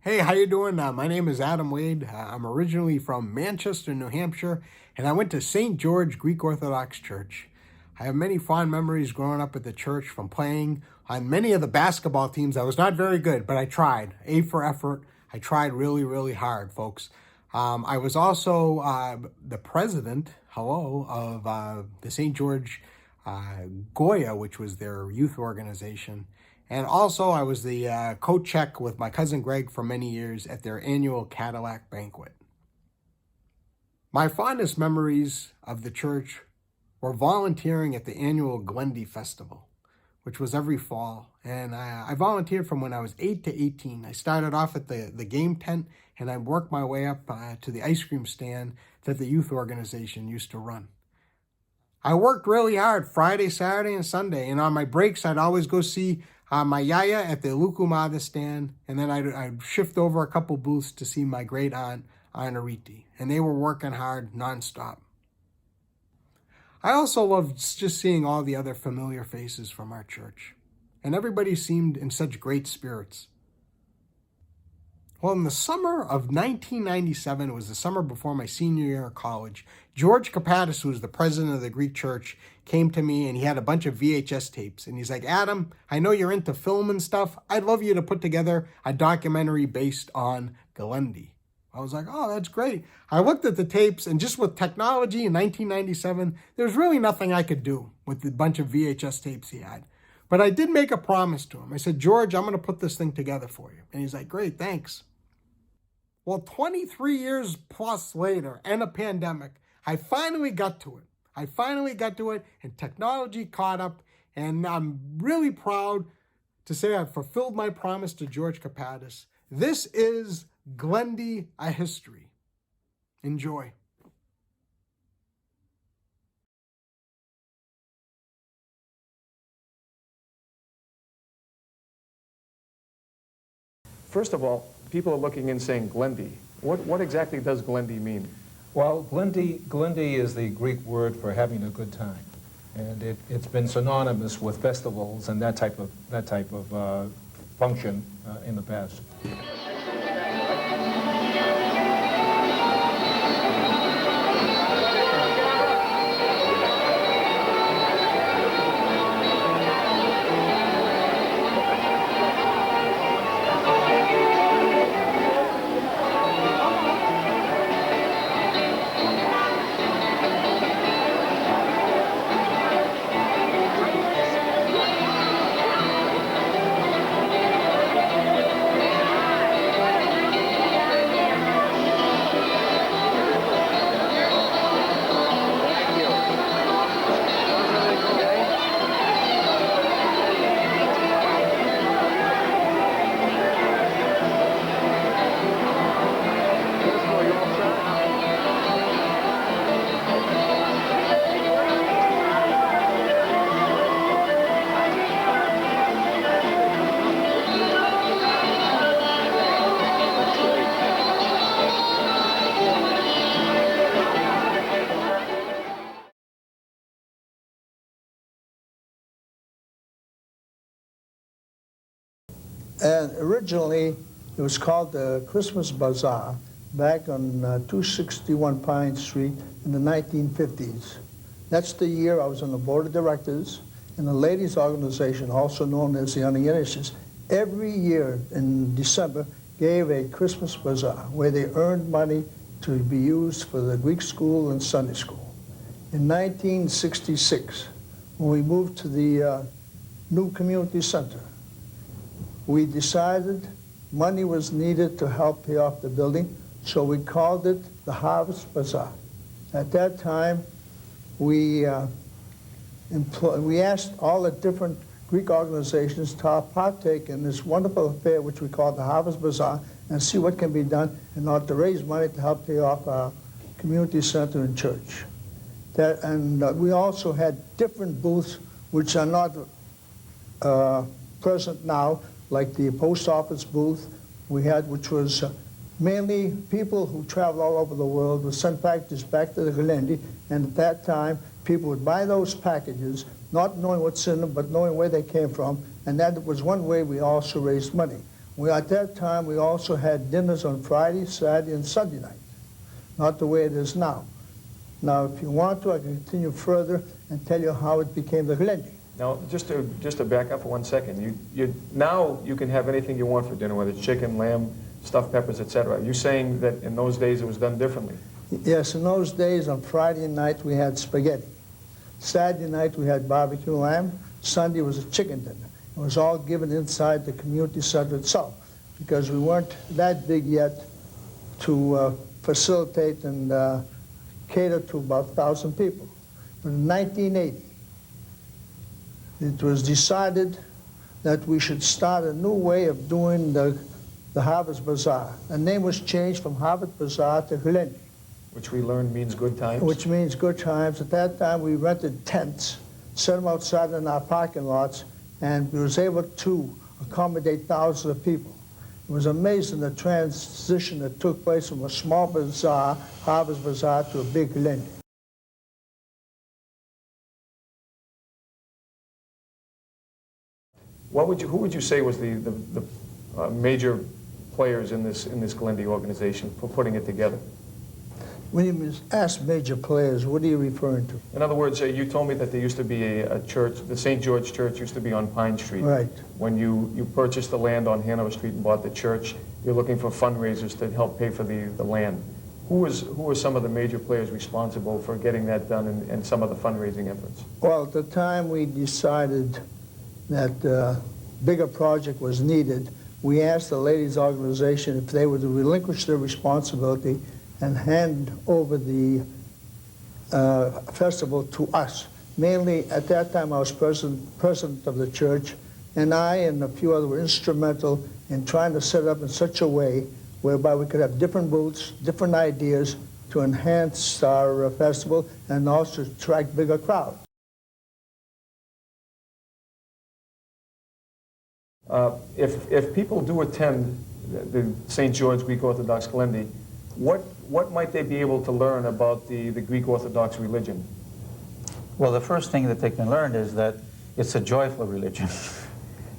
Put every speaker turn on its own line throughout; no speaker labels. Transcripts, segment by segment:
Hey, how you doing? My name is Adam Wade. I'm originally from Manchester, New Hampshire, and I went to St. George Greek Orthodox Church. I have many fond memories growing up at the church from playing on many of the basketball teams. I was not very good, but I tried. A for effort. I tried really, really hard, folks. I was also the president, of the St. George Goya, which was their youth organization. And also, I was the co-check with my cousin Greg for many years at their annual Cadillac banquet. My fondest memories of the church were volunteering at the annual GLENDI Festival, which was every fall. And I volunteered from when I was 8 to 18. I started off at the game tent, and I worked my way up to the ice cream stand that the youth organization used to run. I worked really hard Friday, Saturday, and Sunday. And on my breaks, I'd always go see my yaya at the Lukumada stand. And then I'd shift over a couple booths to see my great aunt, Arnariti. And they were working hard nonstop. I also loved just seeing all the other familiar faces from our church. And everybody seemed in such great spirits. Well, in the summer of 1997, it was the summer before my senior year of college, George Copadis, who was the president of the Greek Church, came to me and he had a bunch of VHS tapes. And he's like, Adam, I know you're into film and stuff. I'd love you to put together a documentary based on GLENDI. I was like, oh, that's great. I looked at the tapes, and just with technology in 1997, there's really nothing I could do with the bunch of VHS tapes he had. But I did make a promise to him. I said, George, I'm going to put this thing together for you. And he's like, great, thanks. Well, 23 years plus later, and a pandemic, I finally got to it. And technology caught up, and I'm really proud to say I've fulfilled my promise to George Copadis. This is GLENDI, a history. Enjoy.
First of all, people are looking and saying GLENDI. What exactly does GLENDI mean?
Well, GLENDI is the Greek word for having a good time, and it's been synonymous with festivals and that type of function in the past.
And originally, it was called the Christmas Bazaar back on 261 Pine Street in the 1950s. That's the year I was on the board of directors in the ladies' organization, also known as the Onigenesis. Every year in December, gave a Christmas Bazaar where they earned money to be used for the Greek school and Sunday school. In 1966, when we moved to the new community center, we decided money was needed to help pay off the building, so we called it the Harvest Bazaar. At that time, we asked all the different Greek organizations to partake in this wonderful affair which we call the Harvest Bazaar and see what can be done in order to raise money to help pay off our community center and church. We also had different booths which are not present now, like the post office booth we had, which was mainly people who travel all over the world would send packages back to the GLENDI, and at that time, people would buy those packages, not knowing what's in them, but knowing where they came from, and that was one way we also raised money. At that time, we also had dinners on Friday, Saturday, and Sunday night. Not the way it is now. Now, if you want to, I can continue further and tell you how it became the GLENDI.
Now, just to back up for 1 second, now you can have anything you want for dinner, whether it's chicken, lamb, stuffed peppers, etc. You're saying that in those days it was done differently?
Yes, in those days, on Friday night, we had spaghetti. Saturday night, we had barbecue lamb. Sunday was a chicken dinner. It was all given inside the community center itself, because we weren't that big yet to facilitate and cater to about 1,000 people. But in 1980, it was decided that we should start a new way of doing the Harvest Bazaar. The name was changed from Harvest Bazaar to GLENDI.
Which we learned means good times?
Which means good times. At that time, we rented tents, set them outside in our parking lots, and we was able to accommodate thousands of people. It was amazing the transition that took place from a small bazaar, Harvest Bazaar, to a big GLENDI.
Who would you say was the major players in this GLENDI organization for putting it together?
When you ask major players, what are you referring to?
In other words, you told me that there used to be a church, the St. George Church used to be on Pine Street.
Right.
When you purchased the land on Hanover Street and bought the church, you're looking for fundraisers to help pay for the land. Who were some of the major players responsible for getting that done and some of the fundraising efforts?
Well, at the time we decided that a bigger project was needed, we asked the ladies' organization if they were to relinquish their responsibility and hand over the festival to us. Mainly, at that time, I was president of the church, and I and a few others were instrumental in trying to set it up in such a way whereby we could have different booths, different ideas to enhance our festival and also attract bigger crowds.
If people do attend the St. George Greek Orthodox GLENDI, what might they be able to learn about the Greek Orthodox religion?
Well, the first thing that they can learn is that it's a joyful religion.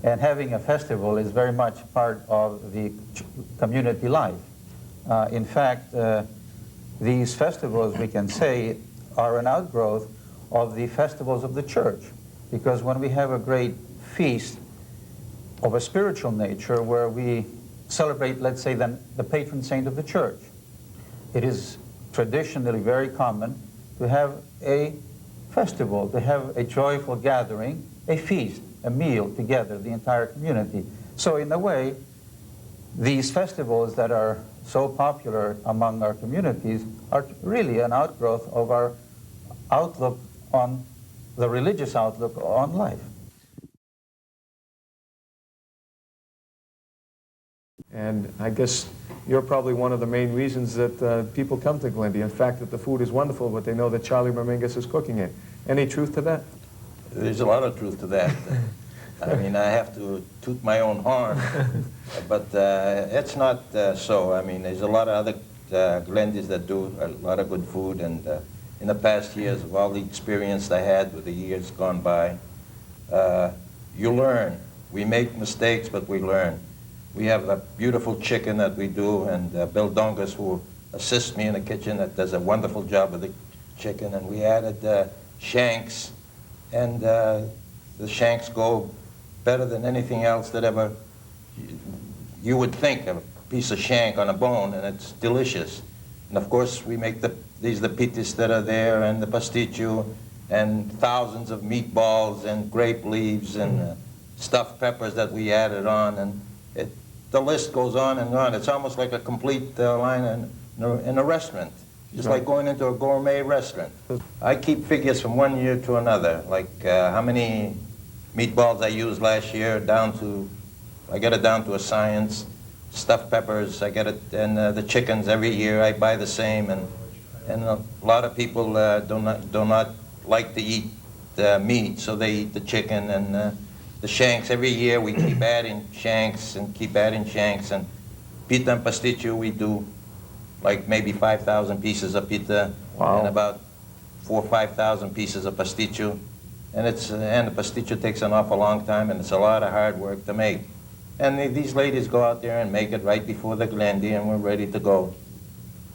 And having a festival is very much part of the community life. In fact, these festivals, we can say, are an outgrowth of the festivals of the church. Because when we have a great feast of a spiritual nature where we celebrate, let's say, the patron saint of the church, it is traditionally very common to have a festival, to have a joyful gathering, a feast, a meal together, the entire community. So in a way, these festivals that are so popular among our communities are really an outgrowth of our outlook on the religious outlook on life.
And I guess you're probably one of the main reasons that people come to GLENDI. In fact, that the food is wonderful, but they know that Charlie Ramingus is cooking it. Any truth to that?
There's a lot of truth to that. I mean, I have to toot my own horn, but it's not so. I mean, there's a lot of other GLENDIs that do a lot of good food, and in the past years, of all the experience I had with the years gone by, you learn. We make mistakes, but we learn. We have a beautiful chicken that we do, and Bill Dongus, who assists me in the kitchen, that does a wonderful job with the chicken, and we added shanks, and the shanks go better than anything else that ever you would think of. A piece of shank on a bone, and it's delicious. And of course, we make the pitis that are there, and the pasticcio, and thousands of meatballs, and grape leaves, and stuffed peppers that we added on, and the list goes on and on. It's almost like a complete line in a restaurant. It's like going into a gourmet restaurant. I keep figures from one year to another, like how many meatballs I used last year, I get it down to a science. Stuffed peppers, I get it, and the chickens every year I buy the same, and a lot of people do not like to eat meat, so they eat the chicken, and the shanks. Every year we keep adding shanks and keep adding shanks, and pita and pasticcio we do like maybe 5,000 pieces of pita.
Wow.
And about 4,000 or 5,000 pieces of pasticcio, and the pasticcio takes an awful long time, and it's a lot of hard work to make. And these ladies go out there and make it right before the GLENDI, and we're ready to go.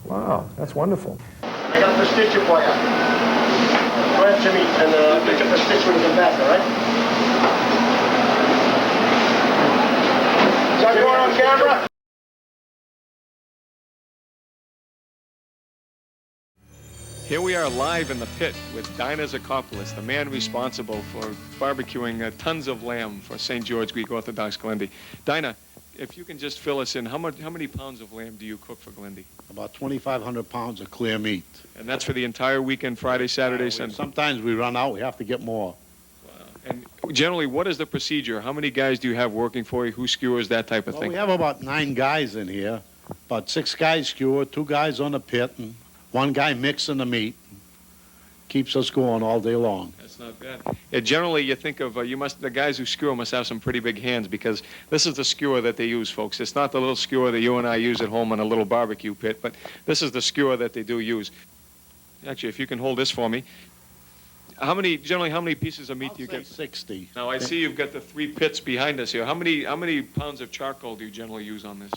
Wow, that's wonderful.
I got the stitcher for you. Go ahead, Jimmy, and pick up the stitcher when you come back, all right? Is that going on camera?
Here we are live in the pit with Dinah Zakopoulos, the man responsible for barbecuing tons of lamb for St. George Greek Orthodox GLENDI. Dinah, if you can just fill us in, how many pounds of lamb do you cook for GLENDI?
About 2,500 pounds of clear meat.
And that's for the entire weekend, Friday, Saturday, Sunday?
Sometimes we run out, we have to get more.
Wow. And generally, what is the procedure? How many guys do you have working for you? Who skewers, that type of
Well,
thing?
we have about 9 guys in here, about 6 guys skewer, 2 guys on the pit, and 1 guy mixing the meat. Keeps us going all day long.
That's not bad. Yeah, generally, you think of, the guys who skewer must have some pretty big hands, because this is the skewer that they use, folks. It's not the little skewer that you and I use at home in a little barbecue pit, but this is the skewer that they do use. Actually, if you can hold this for me. Generally, how many pieces of meat do you get?
60.
Now, I see you've got the 3 pits behind us here. How many pounds of charcoal do you generally use on this?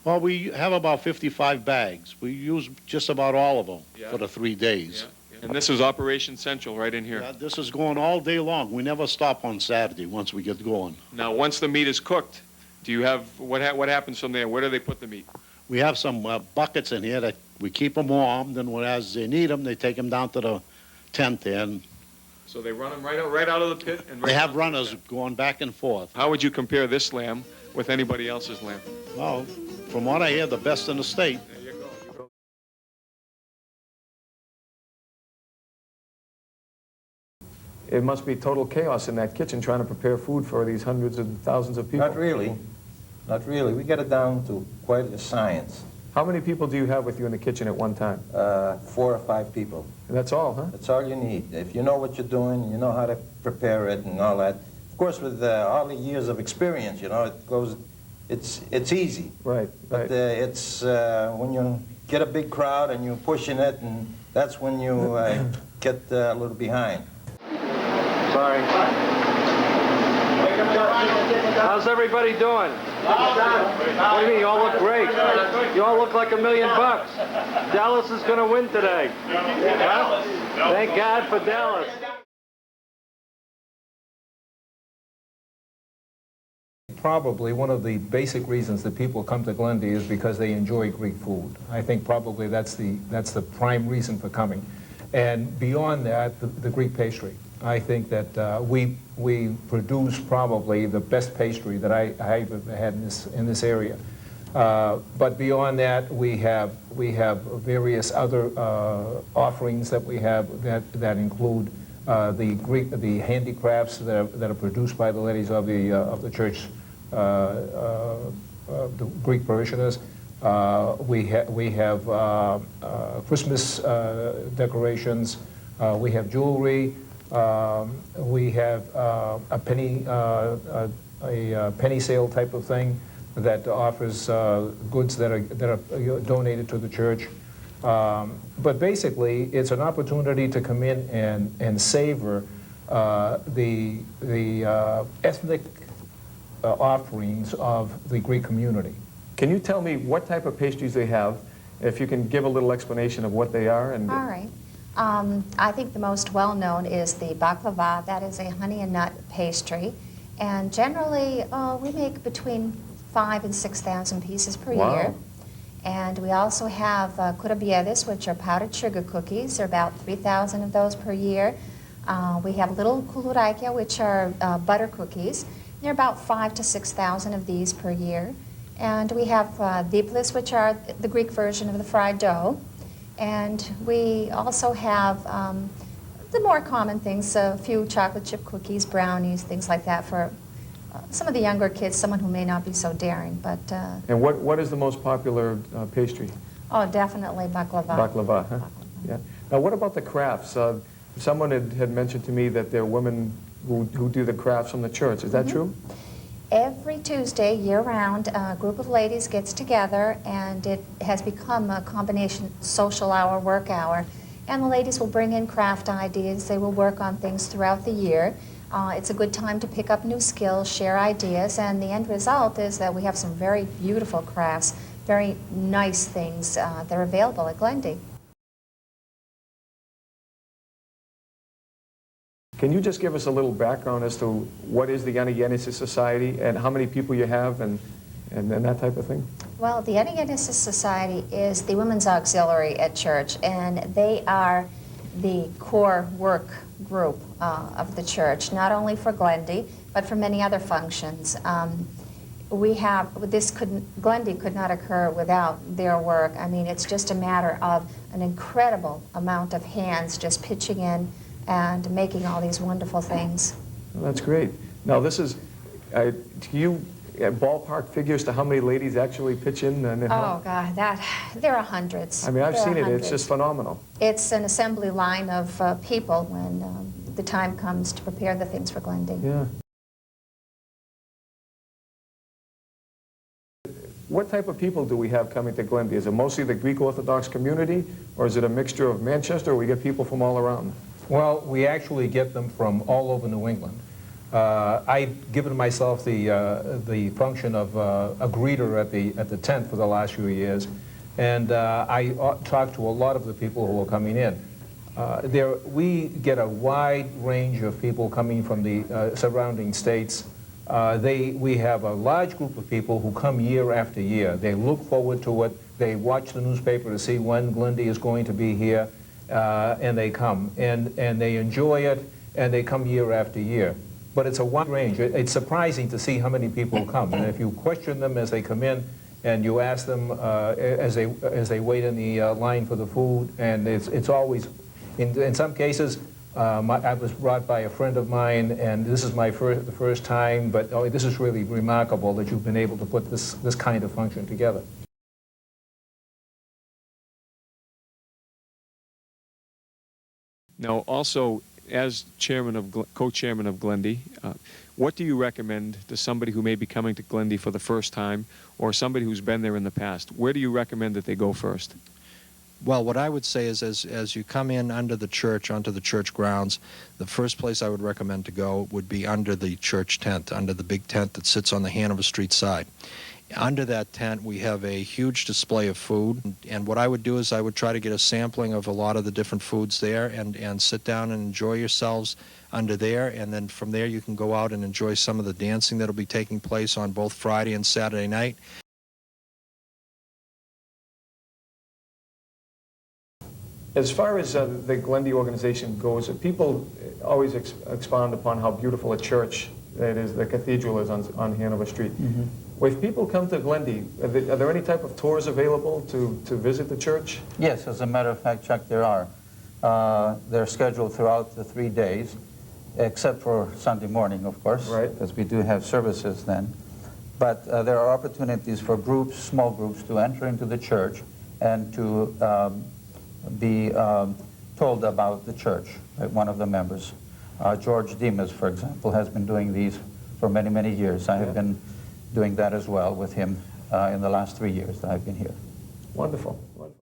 Well, we have about 55 bags. We use just about all of them for the 3 days.
Yeah. And this is Operation Central right in here.
Yeah, this is going all day long. We never stop on Saturday once we get going.
Now, once the meat is cooked, do you have, what happens from there? Where do they put the meat?
We have some buckets in here that we keep them warm, then as they need them, they take them down to the tent there. And
So they run them right out of the pit? And
they have runners going back and forth.
How would you compare this lamb with anybody else's lamb?
Well, from what I hear, the best in the state.
There you go. It must be total chaos in that kitchen trying to prepare food for these hundreds of thousands of people.
Not really. Not really. We get it down to quite a science.
How many people do you have with you in the kitchen at one time?
4 or 5 people.
And that's all, huh?
That's all you need. If you know what you're doing, you know how to prepare it and all that. Of course, with all the years of experience, it's easy.
Right,
But it's when you get a big crowd and you're pushing it, and that's when you get a little behind.
Sorry. How's everybody doing? What do you mean? You all look great. You all look like $1 million. Dallas is going to win today. Huh? Thank God for Dallas.
Probably one of the basic reasons that people come to GLENDI is because they enjoy Greek food. I think probably that's the prime reason for coming. And beyond that, the Greek pastry. I think that we produce probably the best pastry that I've ever had in this area. But beyond that, we have various other offerings that we have that include the handicrafts that are produced by the ladies of the church, the Greek parishioners. We have Christmas decorations. We have jewelry. We have a penny sale type of thing that offers goods that are donated to the church. But basically, it's an opportunity to come in and savor the ethnic offerings of the Greek community.
Can you tell me what type of pastries they have? If you can give a little explanation of what they are. And
all right. I think the most well-known is the baklava. That is a honey and nut pastry. And generally, we make between 5,000 and 6,000 pieces per year. And we also have Copadis, which are powdered sugar cookies. There are about 3,000 of those per year. We have little koulouraikia, which are butter cookies. There are about 5,000 to 6,000 of these per year. And we have diplis, which are the Greek version of the fried dough. And we also have the more common things, a few chocolate chip cookies, brownies, things like that for some of the younger kids, someone who may not be so daring. But
and what is the most popular pastry?
oh, definitely baklava.
Baklava, huh? Yeah. Now, what about the crafts? Someone had mentioned to me that there are women who do the crafts from the church. Is that true?
Every Tuesday, year-round, a group of ladies gets together, and it has become a combination social hour, work hour. And the ladies will bring in craft ideas. They will work on things throughout the year. It's a good time to pick up new skills, share ideas, and the end result is that we have some very beautiful crafts, very nice things that are available at GLENDI.
Can you just give us a little background as to what is the Anagenesis Society and how many people you have and that type of thing?
Well, the Anagenesis Society is the women's auxiliary at church, and they are the core work group of the church, not only for GLENDI, but for many other functions. GLENDI could not occur without their work. I mean, it's just a matter of an incredible amount of hands just pitching in and making all these wonderful things.
Well, that's great. Now, this is, do you ballpark figures to how many ladies actually pitch in? And
Oh, God, there are hundreds.
I mean, I've
There are
seen it. It's
hundreds.
just phenomenal.
It's an assembly line of people when the time comes to prepare the things for GLENDI.
Yeah. What type of people do we have coming to GLENDI? Is it mostly the Greek Orthodox community, or is it a mixture of Manchester, or we get people from all around?
Well, we actually get them from all over New England. I've given myself the function of a greeter at the tent for the last few years, and I talk to a lot of the people who are coming in. We get a wide range of people coming from the surrounding states. We have a large group of people who come year after year. They look forward to it. They watch the newspaper to see when GLENDI is going to be here, and they come. And they enjoy it, and they come year after year. But it's a wide range. It's surprising to see how many people come. And if you question them as they come in, and you ask them as they wait in the line for the food, and it's always, in some cases, I was brought by a friend of mine, and this is the first time, but this is really remarkable that you've been able to put this kind of function together.
Now, also, as co-chairman of GLENDI, what do you recommend to somebody who may be coming to GLENDI for the first time, or somebody who's been there in the past? Where do you recommend that they go first?
Well, what I would say is as you come in under the church, onto the church grounds, the first place I would recommend to go would be under the church tent, under the big tent that sits on the Hanover Street side. Under that tent, we have a huge display of food, and what I would do is I would try to get a sampling of a lot of the different foods there and sit down and enjoy yourselves under there, and then from there you can go out and enjoy some of the dancing that will be taking place on both Friday and Saturday night.
As far as the GLENDI organization goes, people always expound upon how beautiful a church it is, the cathedral is on Hanover Street. Mm-hmm. If people come to GLENDI, are there any type of tours available to visit the church?
Yes, as a matter of fact, Chuck, there are. They're scheduled throughout the 3 days, except for Sunday morning, of course,
right,
because we do have services then. But there are opportunities for groups, small groups, to enter into the church and to be told about the church by one of the members. George Demas, for example, has been doing these for many, many years. I have been doing that as well with him in the last 3 years that I've been here.
Wonderful. Wonderful.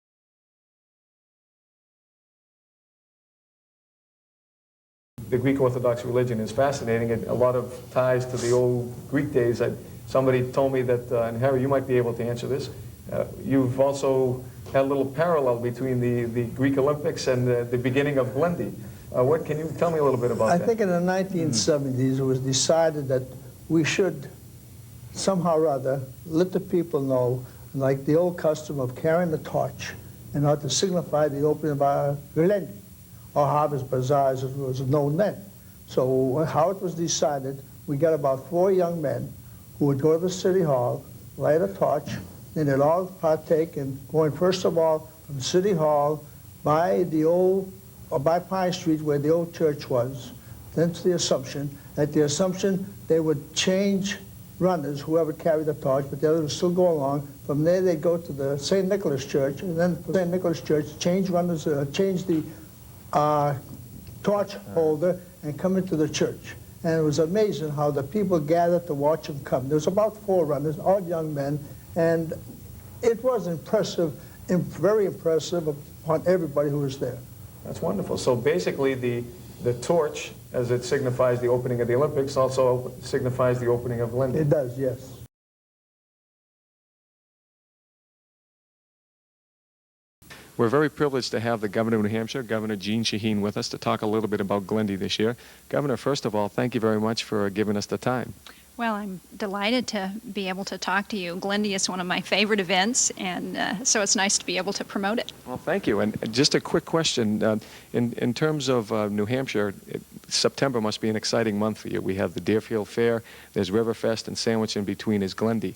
The Greek Orthodox religion is fascinating. A lot of ties to the old Greek days. Somebody told me that, and Harry, you might be able to answer this, you've also had a little parallel between the Greek Olympics and the beginning of GLENDI. What can you tell me a little bit about that?
I think in the 1970s it was decided that we should somehow or other let the people know, like the old custom of carrying the torch and how to signify the opening of our GLENDI, or Harvest Bazaar as it was known then. So how it was decided, we got about 4 young men who would go to the city hall, light a torch, and they'd all partake in going first of all from City Hall by the old, or by Pine Street where the old church was, then to the Assumption. At the Assumption, they would change runners, whoever carried the torch, but the others would still go along. From there, they'd go to the St. Nicholas Church, and then from St. Nicholas Church, change runners, change the torch holder, and come into the church. And it was amazing how the people gathered to watch them come. There was about 4 runners, all young men, and it was impressive, very impressive upon everybody who was there.
That's wonderful. So basically, the torch as it signifies the opening of the Olympics, also signifies the opening of Glendy.
It does, yes.
We're very privileged to have the Governor of New Hampshire, Governor Jeanne Shaheen, with us to talk a little bit about Glendy this year. Governor, first of all, thank you very much for giving us the time.
Well, I'm delighted to be able to talk to you. Glendy is one of my favorite events, and so it's nice to be able to promote it.
Well, thank you. And just a quick question. In terms of New Hampshire, September must be an exciting month for you. We have the Deerfield Fair, there's Riverfest, and sandwiched in between is Glendy.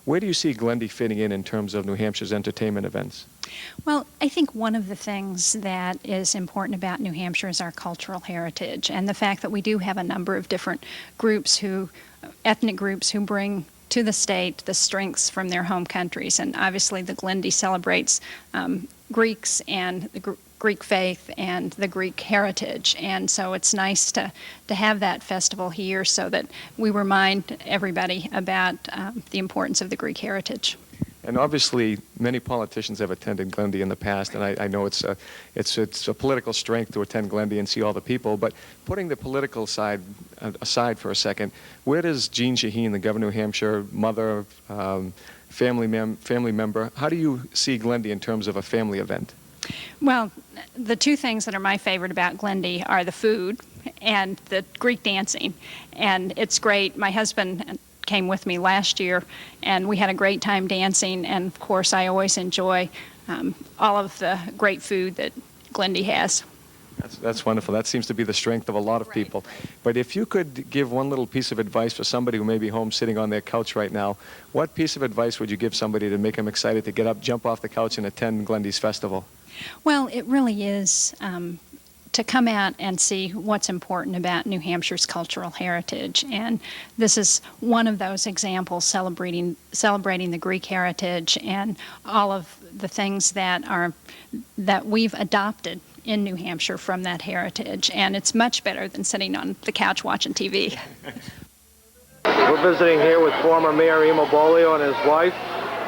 Where do you see Glendy fitting in terms of New Hampshire's entertainment events?
Well, I think one of the things that is important about New Hampshire is our cultural heritage and the fact that we do have a number of different groups ethnic groups who bring to the state the strengths from their home countries. And obviously the Glendy celebrates Greeks and the Greek faith and the Greek heritage. And so it's nice to have that festival here so that we remind everybody about the importance of the Greek heritage.
And obviously, many politicians have attended Glendy in the past, and I know it's a political strength to attend Glendy and see all the people. But putting the political side aside for a second, where does Jeanne Shaheen, the Governor of New Hampshire, mother, family member, how do you see Glendy in terms of a family event?
Well, the two things that are my favorite about Glendy are the food and the Greek dancing, and it's great. My husband came with me last year, and we had a great time dancing, and of course I always enjoy all of the great food that Glendy has.
That's wonderful. That seems to be the strength of a lot of people. But if you could give one little piece of advice for somebody who may be home sitting on their couch right now, what piece of advice would you give somebody to make them excited to get up, jump off the couch, and attend Glendy's festival?
Well, it really is to come out and see what's important about New Hampshire's cultural heritage. And this is one of those examples celebrating the Greek heritage and all of the things that we've adopted in New Hampshire from that heritage. And it's much better than sitting on the couch watching TV.
We're visiting here with former Mayor Bolio and his wife.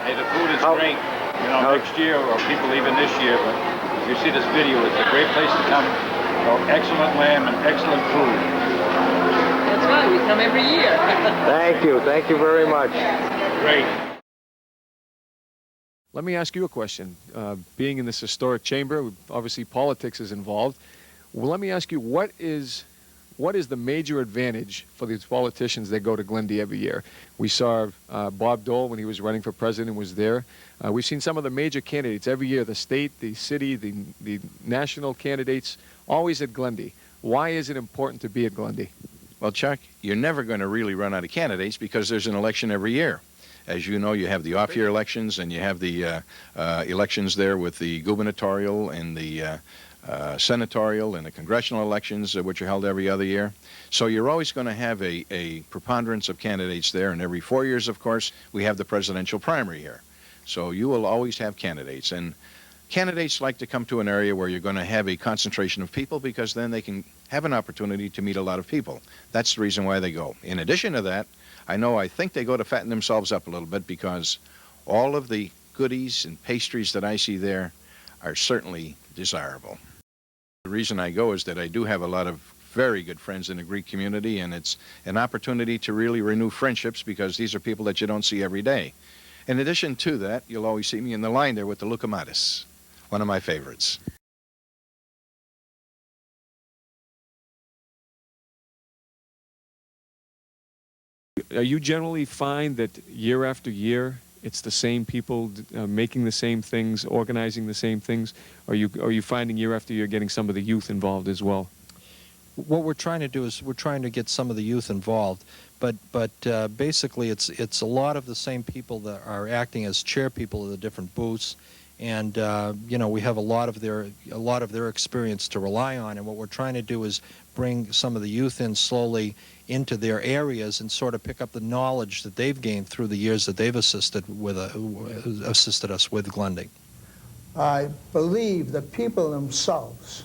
Hey, the food is great. You know, next year, or people even this year, but if you see this video, it's a great place to come. Excellent lamb and excellent food.
That's right, we come every year.
Thank you very much.
Great.
Let me ask you a question. Being in this historic chamber, obviously politics is involved. Well, let me ask you, what is the major advantage for these politicians that go to Glendy every year? We saw Bob Dole, when he was running for president, was there. We've seen some of the major candidates every year, the state, the city, the national candidates, always at Glendy. Why is it important to be at Glendy?
Well, Chuck, you're never going to really run out of candidates because there's an election every year. As you know, you have the off-year elections, and you have the elections there with the gubernatorial and the senatorial and the congressional elections, which are held every other year. So you're always going to have a preponderance of candidates there, and every 4 years, of course, we have the presidential primary here. So you will always have candidates, and candidates like to come to an area where you're going to have a concentration of people because then they can have an opportunity to meet a lot of people. That's the reason why they go. In addition to that, I think they go to fatten themselves up a little bit because all of the goodies and pastries that I see there are certainly desirable. The reason I go is that I do have a lot of very good friends in the Greek community, and it's an opportunity to really renew friendships because these are people that you don't see every day. In addition to that, you'll always see me in the line there with the Copadis, one of my favorites.
You generally find that year after year it's the same people making the same things, organizing the same things? Or are you finding year after year getting some of the youth involved as well?
What we're trying to do is we're trying to get some of the youth involved, but basically it's a lot of the same people that are acting as chair people of the different booths, and you know, we have a lot of their experience to rely on, and what we're trying to do is bring some of the youth in slowly into their areas and sort of pick up the knowledge that they've gained through the years that they've assisted us with Glendy.
I believe the people themselves,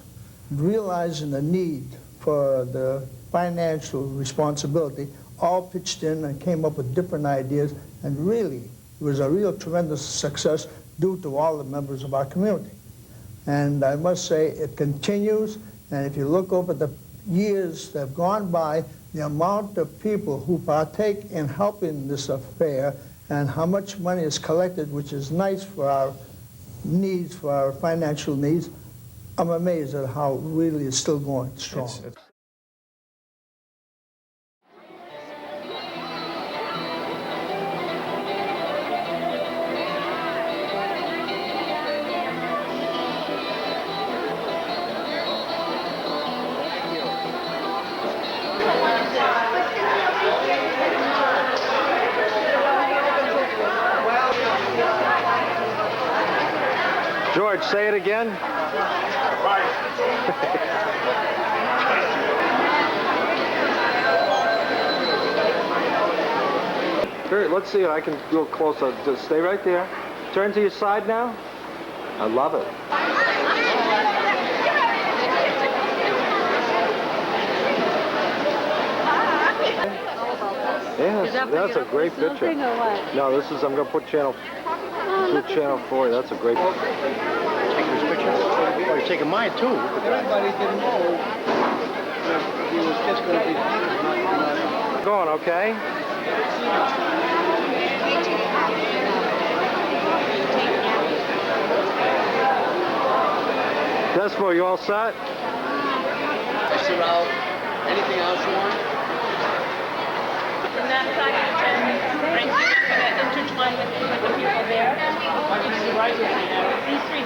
realizing the need for the financial responsibility, all pitched in and came up with different ideas, and really it was a real tremendous success due to all the members of our community. And I must say it continues, and if you look over the years that have gone by, the amount of people who partake in helping this affair and how much money is collected, which is nice for our needs, for our financial needs, I'm amazed at how really it's still going strong.
George, say it again. Here, let's see if I can go closer. Just stay right there. Turn to your side now. I love it. Yes, that's a great picture. No, this is, I'm going to put channel 4. That's a great picture.
Taking this picture? Oh, you're taking mine too.
Everybody didn't know he was just going to be
Going, okay? Desmo, you all set?
Mr. Rao, anything else you want? From that side of the tent, right here, you're going to intertwine with the people there. These three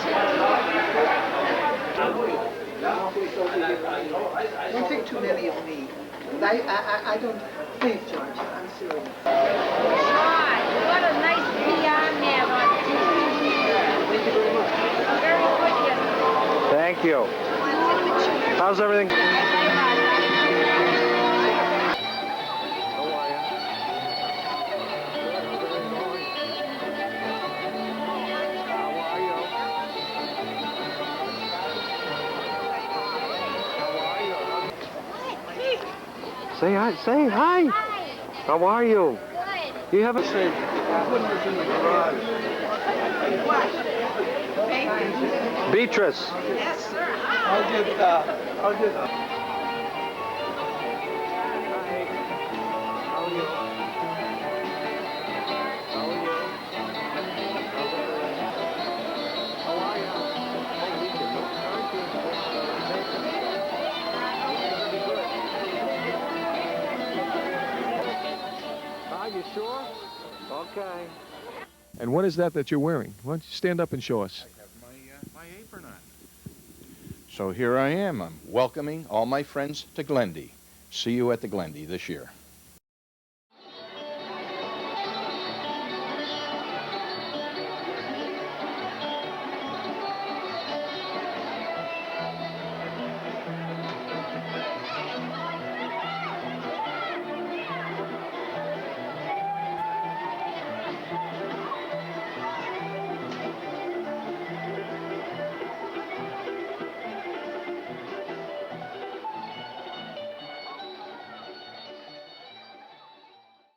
Don't think too many of me. I don't. Please, George, I'm serious.
What a nice beyond man on Very good, yes.
Thank you. How's everything? Say hi. Say hi. How are you? Good. You haven't said. Beatrice.
Yes, sir.
I'll get.
You sure? Okay.
And what is that you're wearing? Why don't you stand up and show us?
I have my apron on. So here I am. I'm welcoming all my friends to GLENDI. See you at the GLENDI this year.